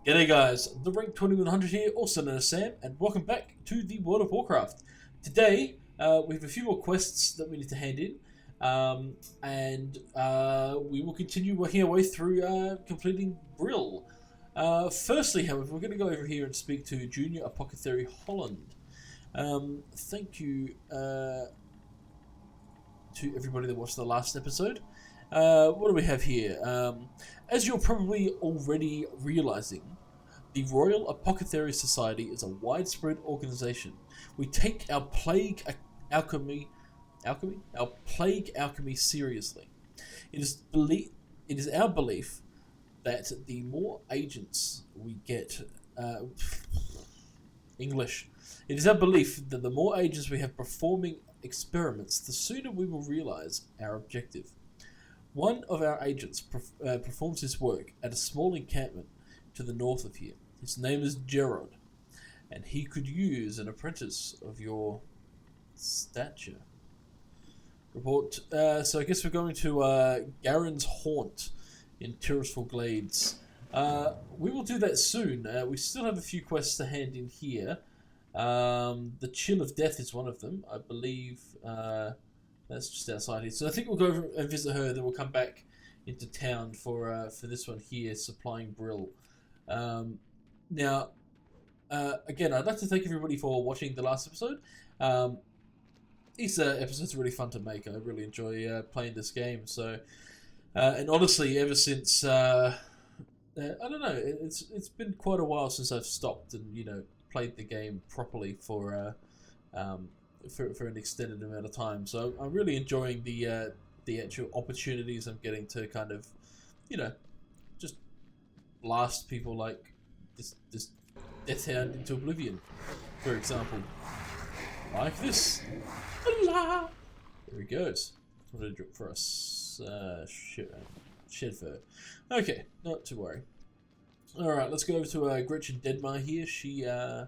G'day guys, the Rank 2100 here, also known as Sam, and welcome back to the World of Warcraft. Today, we have a few more quests that we need to hand in, and we will continue working our way through completing Brill. Firstly, however, we're going to go over here and speak to Junior Apothecary Holland. Thank you to everybody that watched the last episode. What do we have here? As you're probably already realizing, the Royal Apothecary Society is a widespread organization. We take our plague alchemy seriously. It is our belief that the more agents we get, English. It is our belief that the more agents we have performing experiments, the sooner we will realize our objective. One of our agents performs his work at a small encampment to the north of here. His name is Gerard, and he could use an apprentice of your stature. Report. So I guess we're going to Garen's Haunt in Tirisful Glades. We will do that soon. We still have a few quests to hand in here. The Chill of Death is one of them. I believe that's just outside here. So I think we'll go over and visit her, then we'll come back into town for this one here, supplying Brill. Now, again, I'd like to thank everybody for watching the last episode. These episodes are really fun to make. I really enjoy playing this game. So, and honestly, ever since I don't know, it's been quite a while since I've stopped and played the game properly for an extended amount of time. So I'm really enjoying the actual opportunities I'm getting to kind of just blast people like this Death Hound into oblivion, for example, like this. There he goes. What did it drop for us? Shed fur. Okay, not to worry. Alright, let's go over to Gretchen Deadmar here. She, I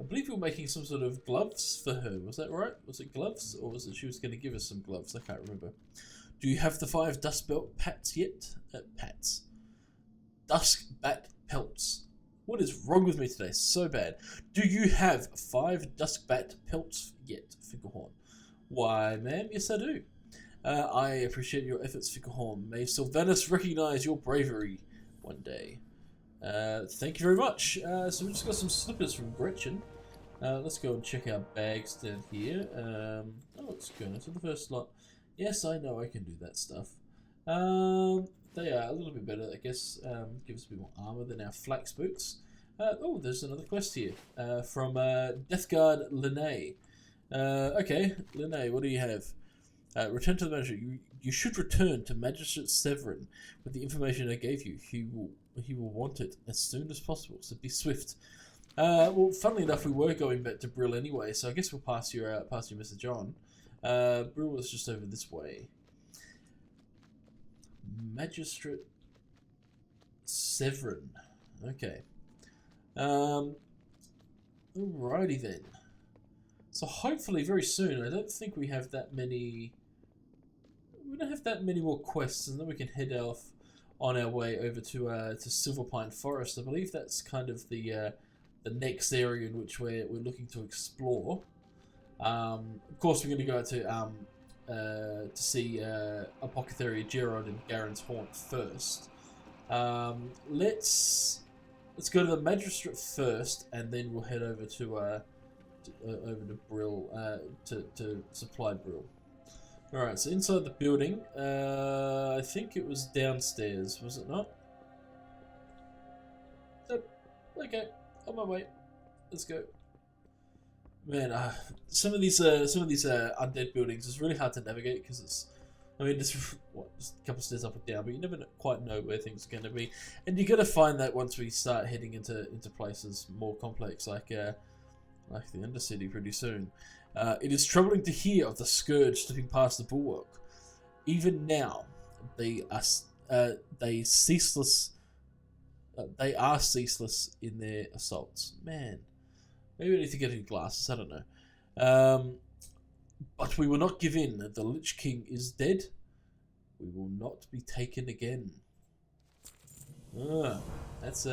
believe we were making some sort of gloves for her. Was that right? Was it gloves? Or was it she was going to give us some gloves? I can't remember. Do you have the 5 dust belt pats yet? Pats. Dusk bat pelts. What is wrong with me today? So bad. Do you have 5 dusk bat pelts yet, Finklehorn? Why, ma'am, yes I do. I appreciate your efforts, Finklehorn. May Sylvanus recognize your bravery one day. Thank you very much. So we just got some slippers from Gretchen. Let's go and check our bags down here. Let's go into the first lot. Yes, I know I can do that stuff. They are a little bit better, I guess. Give us a bit more armor than our flax boots. There's another quest here from Deathguard Linnae. Okay, Linnae, what do you have? Return to the magistrate. You should return to Magistrate Severin with the information I gave you. He will want it as soon as possible, so be swift. Well, funnily enough, we were going back to Brill anyway, so I guess we'll pass your message on. Brill was just over this way. Magistrate Severin. Okay. Alrighty then. So hopefully very soon. I don't think we have that many. We don't have that many more quests, and then we can head off on our way over to Silverpine Forest. I believe that's kind of the next area in which we're looking to explore. Of course, we're going to go out to see Apothecary Gerard and Garen's Haunt first. Let's go to the Magistrate first, and then we'll head over to Brill to supply Brill. Alright, so inside the building, I think it was downstairs, was it not? Yep. Okay, on my way. Let's go. Man, some of these undead buildings is really hard to navigate because it's, I mean, just a couple of stairs up and down, but you never quite know where things are going to be, and you got to find that once we start heading into places more complex, like the Undercity pretty soon. It is troubling to hear of the Scourge slipping past the bulwark. Even now, they are ceaseless in their assaults. Man, maybe I need to get new glasses. I don't know. But we will not give in. The Lich King is dead. We will not be taken again. That's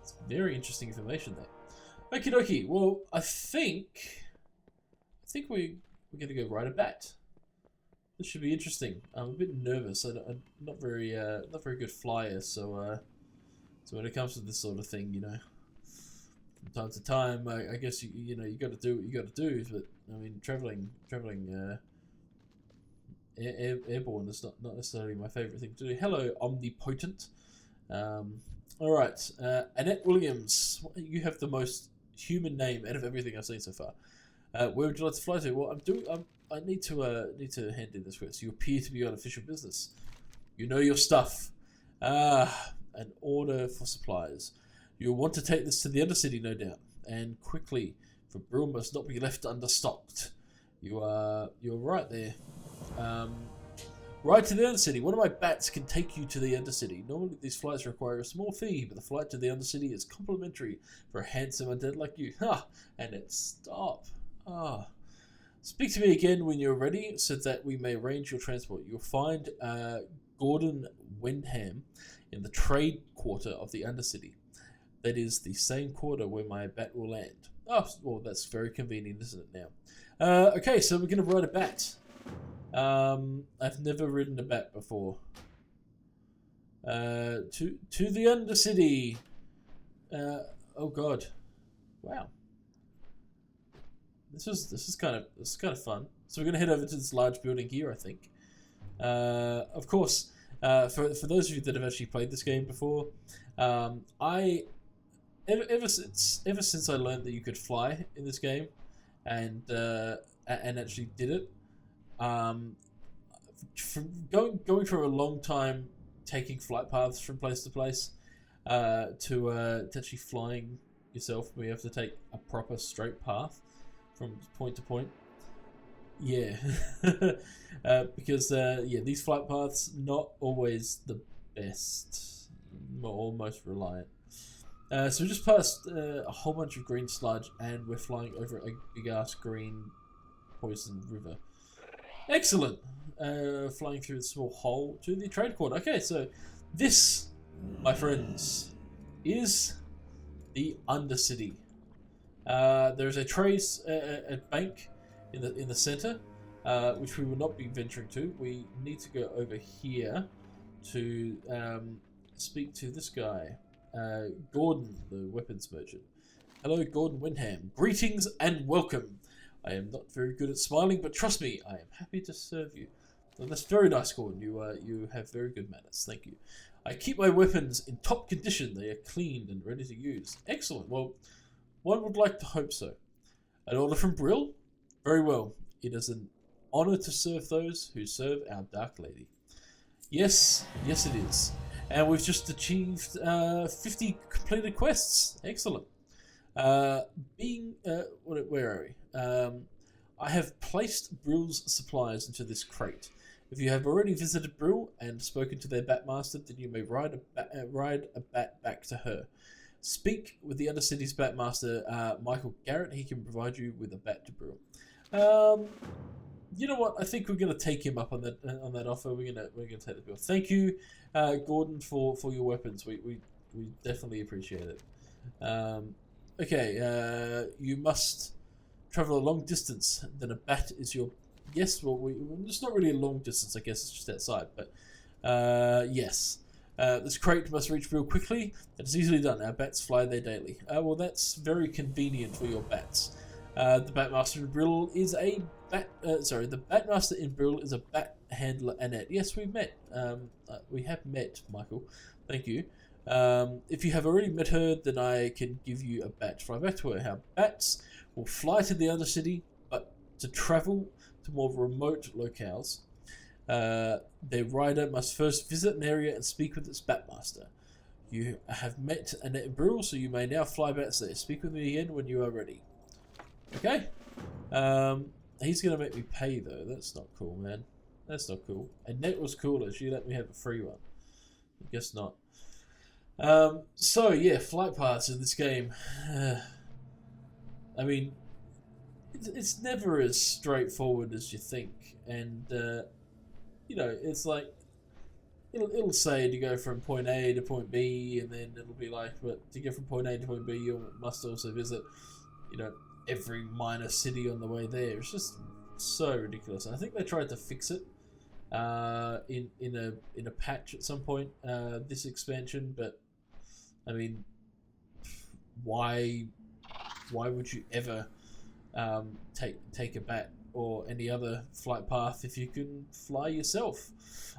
It's very interesting information there. Okie dokie. Well, I think we're gonna go ride a bat. This should be interesting. I'm a bit nervous. I'm not very good flyer, so when it comes to this sort of thing, you know, from time to time, I guess you know you got to do what you got to do. But I mean, traveling airborne is not necessarily my favorite thing to do. Hello, omnipotent. All right, Annette Williams. You have the most human name out of everything I've seen so far. Where would you like to fly to? Well, I need to hand in this quest. You appear to be on official business. You know your stuff. An order for supplies. You'll want to take this to the Undercity, no doubt, and quickly, for Brill must not be left understocked. You're right there. Right to the Undercity. One of my bats can take you to the Undercity. Normally these flights require a small fee, but the flight to the Undercity is complimentary for a handsome undead like you. Ha! And it stop. Ah. Speak to me again when you're ready, so that we may arrange your transport. You'll find Gordon Windham in the trade quarter of the Undercity. That is the same quarter where my bat will land. Oh, well, that's very convenient, isn't it now? Okay, so we're going to ride a bat. I've never ridden a bat before. To the Undercity. Oh God, wow. This is kind of fun. So we're gonna head over to this large building here, I think. Of course, for those of you that have actually played this game before, ever since I learned that you could fly in this game, and actually did it. From going for a long time taking flight paths from place to place, to actually flying yourself, where you have to take a proper straight path from point to point. Yeah, because these flight paths not always the best, or most reliant. So we just passed a whole bunch of green sludge, and we're flying over a big ass green poisoned river. Excellent. Flying through the small hole to the trade quarter. Okay, so this, my friends, is the Undercity. There's a a bank in the center, which we will not be venturing to. We need to go over here to speak to this guy, Gordon, the weapons merchant. Hello, Gordon Windham. Greetings and welcome. I am not very good at smiling, but trust me, I am happy to serve you. Well, that's very nice, Gordon. You have very good manners. Thank you. I keep my weapons in top condition. They are cleaned and ready to use. Excellent. Well, one would like to hope so. An order from Brill? Very well. It is an honor to serve those who serve our Dark Lady. Yes, yes it is. And we've just achieved 50 completed quests. Excellent. Where are we? I have placed Brill's supplies into this crate. If you have already visited Brill and spoken to their Batmaster, then you may ride a bat back to her. Speak with the Undercity's Batmaster, Michael Garrett. He can provide you with a bat to Brill. You know what? I think we're going to take him up on that offer. We're gonna take the bill. Thank you, Gordon, for your weapons. We definitely appreciate it. Okay, you must travel a long distance. Then a bat is your... Yes, well, it's not really a long distance, I guess. It's just outside, but yes. This crate must reach Brill quickly. It's easily done. Our bats fly there daily. Well, that's very convenient for your bats. The Batmaster in Brill is a bat... the Batmaster in Brill is a bat handler, Annette. Yes, we met. We have met, Michael. Thank you. If you have already met her, then I can give you a bat to fly back to her. Our bats will fly to the Undercity, but to travel to more remote locales, their rider must first visit an area and speak with its Batmaster. You have met Annette in Brill, so you may now fly bats there. Speak with me again when you are ready. Okay. He's going to make me pay, though. That's not cool, man. That's not cool. Annette was cooler. She let me have a free one. I guess not. So, yeah, flight paths in this game. I mean, it's never as straightforward as you think. And, you know, it's like... it'll say to go from point A to point B, and then it'll be like, but to get from point A to point B, you must also visit, you know, every minor city on the way there. It's just so ridiculous. I think they tried to fix it in a patch at some point this expansion, but I mean, why would you ever take a bat or any other flight path if you can fly yourself?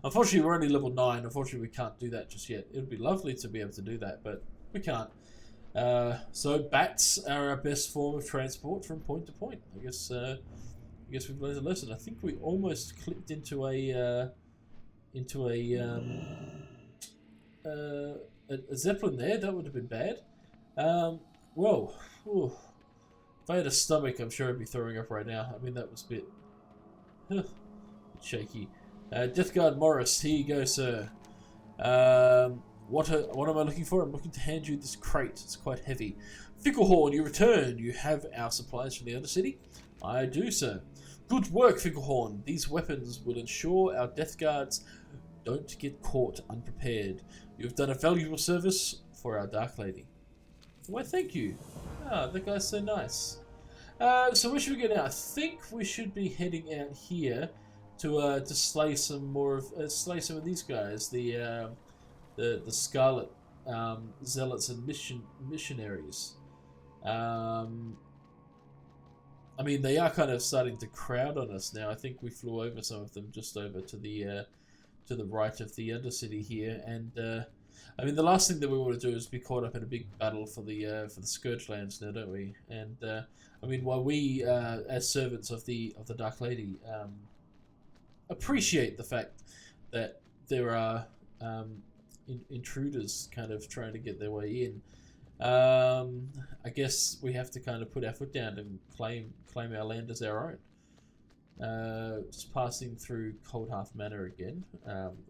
Unfortunately, we're only level 9. Unfortunately, we can't do that just yet. It would be lovely to be able to do that, but we can't. So bats are our best form of transport from point to point. I guess we've learned a lesson. I think we almost clicked into a Zeppelin there. That would have been bad. Whoa. Ooh. If I had a stomach, I'm sure I'd be throwing up right now. I mean, that was a bit shaky. Death Guard Morris, here you go, sir. What am I looking for? I'm looking to hand you this crate. It's quite heavy. Finklehorn, you return. You have our supplies from the Undercity? I do, sir. Good work, Finklehorn. These weapons will ensure our Death Guards don't get caught unprepared. You have done a valuable service for our Dark Lady. Why, thank you. Ah, that guy's so nice. So where should we go now? I think we should be heading out here to slay some of these guys. The Scarlet Zealots and missionaries. I mean, they are kind of starting to crowd on us now. I think we flew over some of them just over to the right of the Undercity here, and I mean, the last thing that we want to do is be caught up in a big battle for the Scourgelands now, don't we? And I mean, while we, as servants of the Dark Lady, appreciate the fact that there are intruders kind of trying to get their way in, I guess we have to kind of put our foot down and claim our land as our own. Just passing through Cold Hearth Manor again.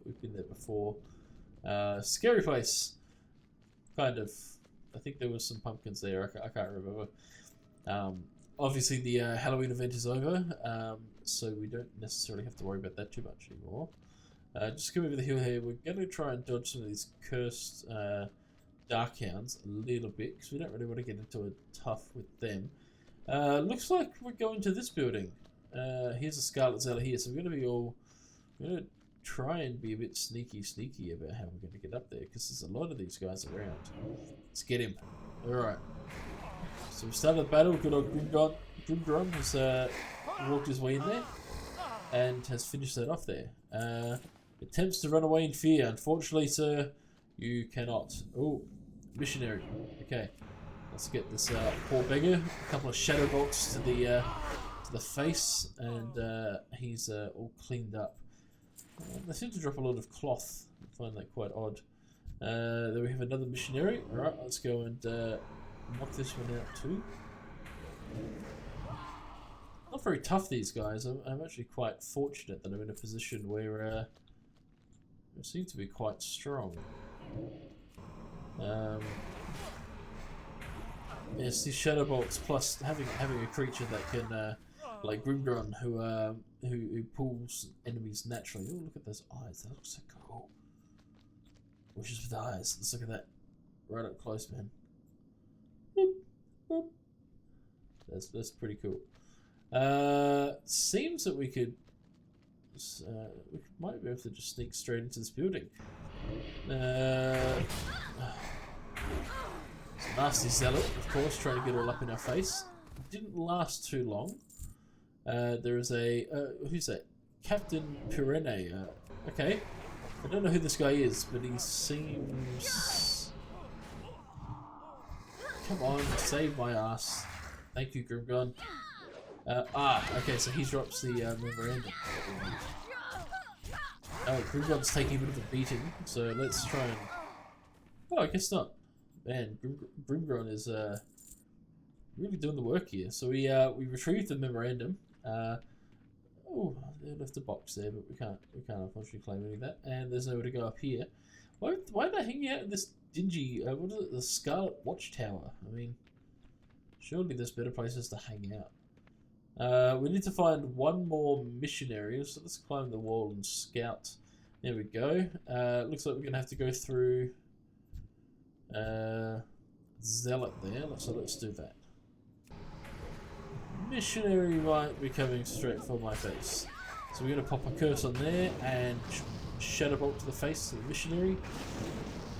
We've been there before. Scary place, kind of. I think there was some pumpkins there. I can't remember. Obviously, the Halloween event is over, so we don't necessarily have to worry about that too much anymore. Just come over the hill here. We're going to try and dodge some of these cursed Dark Hounds a little bit, because we don't really want to get into a tough with them. Looks like we're going to this building. Here's a Scarlet Zealot here, so we're going to try and be a bit sneaky about how we're going to get up there, because there's a lot of these guys around. Let's get him. Alright. So we started the battle. Good old Grimgron has walked his way in there and has finished that off there. Attempts to run away in fear. Unfortunately, sir, you cannot. Oh, missionary. Okay. Let's get this poor beggar. A couple of shadow bolts to the face, and he's all cleaned up. They seem to drop a lot of cloth. I find that quite odd. Then we have another missionary. Alright, let's go and knock this one out too. Not very tough, these guys. I'm actually quite fortunate that I'm in a position where they seem to be quite strong. Yes, these shadow bolts, plus having a creature that can like Grimgron, who pulls enemies naturally. Oh, look at those eyes. That looks so cool. Wishes with eyes. Let's look at that. Right up close, man. Boop, boop. That's pretty cool. Seems that we might be able to just sneak straight into this building. Nasty Zealot, of course, trying to get all up in our face. Didn't last too long. There is a who's that? Captain Pirene. Okay, I don't know who this guy is, but he seems. Come on, save my ass. Thank you, Grimgon. Okay, so he drops the memorandum. Oh, Grimgon's taking a bit of a beating, so let's try and. Oh, I guess not. Man, Grimgon is really doing the work here. So we retrieved the memorandum. Oh, they left a box there, but we can't unfortunately claim any of that. And there's nowhere to go up here. Why are they hanging out in this dingy? What is it? The Scarlet Watchtower. I mean, surely there's better places to hang out. We need to find one more missionary, so let's climb the wall and scout There we go. Looks like we're gonna have to go through Zealot there. So let's do that. Missionary might be coming straight for my face. So we're gonna pop a curse on there and shadow bolt to the face of the missionary.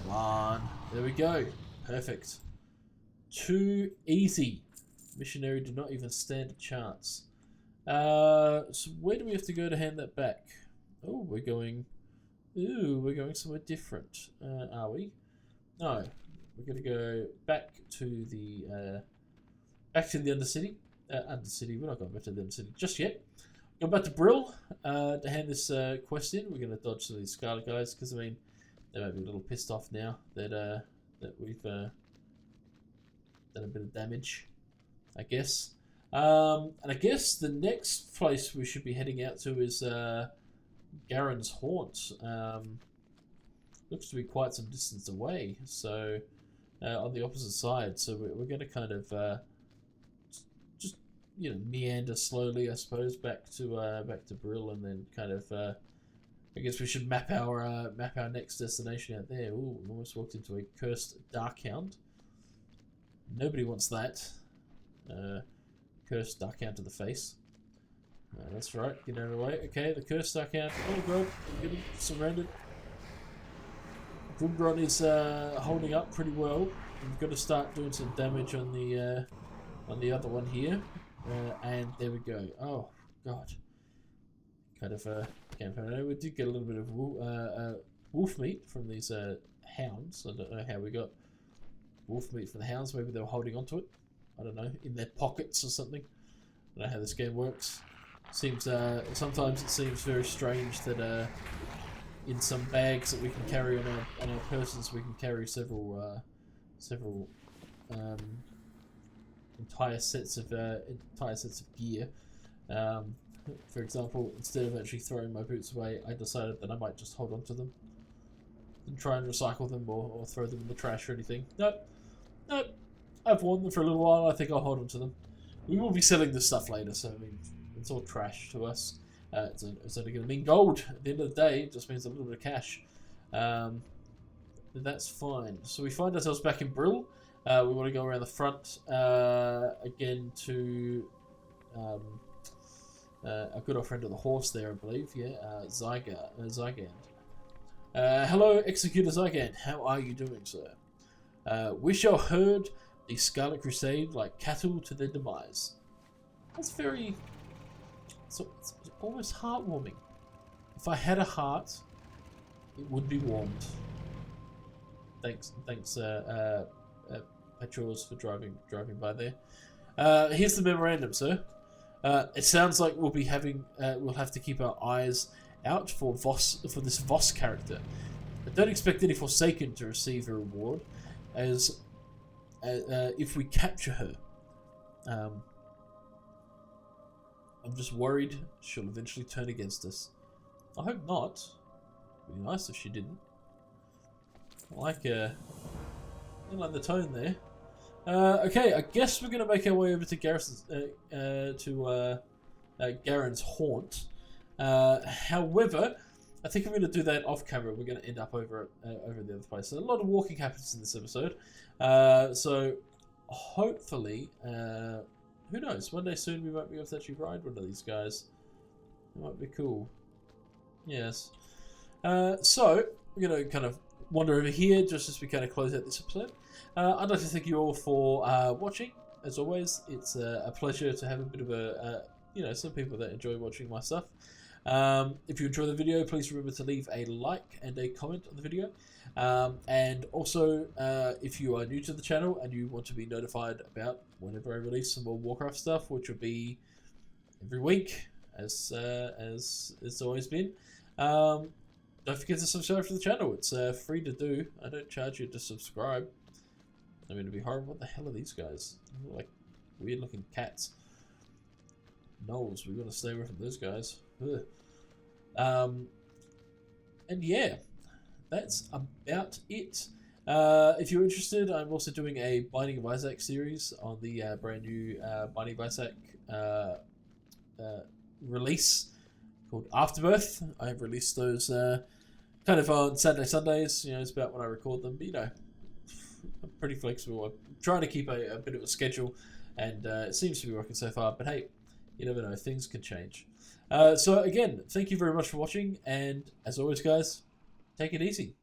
Come on. There we go. Perfect. Too easy. Missionary did not even stand a chance. So where do we have to go to hand that back? Oh, we're going... Ooh, we're going somewhere different. Are we? No. We're going to go back to the Undercity. Undercity, we're not going back to the Undercity just yet. Go back to Brill to hand this quest in. We're going to dodge some of these Scarlet guys because, I mean, they might be a little pissed off now that we've done a bit of damage, I guess. And I guess the next place we should be heading out to is Garen's Haunt. Looks to be quite some distance away, so on the opposite side. So we're going to kind of just meander slowly, I suppose, back to Brill, and then kind of I guess we should map our next destination out there. Ooh, we almost walked into a cursed Darkhound. Nobody wants that. Cursed Darkhound to the face. That's right, get out of the way. Okay, the cursed Darkhound. Oh god, we're getting surrounded. Grimgron is holding up pretty well. We've got to start doing some damage on the other one here. And there we go. Oh god. Kind of campaign. We did get a little bit of wolf meat from these hounds. I don't know how we got wolf meat from the hounds. Maybe they were holding onto it. I don't know, in their pockets or something. I don't know how this game works. Seems sometimes it seems very strange that in some bags that we can carry on our persons, we can carry several entire sets of gear. For example, instead of actually throwing my boots away, I decided that I might just hold on to them and try and recycle them or throw them in the trash or anything. Nope. I've worn them for a little while. I think I'll hold on to them. We will be selling this stuff later, so I mean, it's all trash to us. It's only going to mean gold at the end of the day. It just means a little bit of cash. That's fine. So we find ourselves back in Brill. We want to go around the front again to a good old friend of the horse there, I believe. Yeah, Zygand. Hello, Executor Zygand. How are you doing, sir? We shall herd the Scarlet Crusade like cattle to their demise. That's very... it's almost heartwarming. If I had a heart, it would be warmed. Thanks, Petros, for driving by there. Here's the memorandum, sir. It sounds like we'll be having... we'll have to keep our eyes out for this Voss character. But don't expect any Forsaken to receive a reward, as if we capture her. I'm just worried she'll eventually turn against us. I hope not. It'd be nice if she didn't. I like the tone there. Okay, I guess we're gonna make our way over to Garen's Haunt. However, I think I'm going to do that off camera. We're going to end up over the other place. So a lot of walking happens in this episode. So hopefully, who knows? One day soon we might be able to actually ride one of these guys. It might be cool. Yes. So we're going to kind of wander over here just as we kind of close out this episode. I'd like to thank you all for watching. As always, it's a pleasure to have a bit of some people that enjoy watching my stuff. If you enjoy the video, please remember to leave a like and a comment on the video. And also, if you are new to the channel and you want to be notified about whenever I release some more Warcraft stuff, which will be every week, as it's always been, don't forget to subscribe to the channel. It's free to do. I don't charge you to subscribe. I mean, it'd be horrible. What the hell are these guys? They're like weird looking cats. Knowles, we've got to stay away from those guys. Ugh. And yeah, that's about it. If you're interested, I'm also doing a Binding of Isaac series on the brand new Binding of Isaac release called Afterbirth. I've released those kind of on Saturday, Sundays. It's about when I record them. But, I'm pretty flexible. I'm trying to keep a bit of a schedule, and it seems to be working so far. But hey, you never know. Things can change. So again, thank you very much for watching, and as always, guys, take it easy.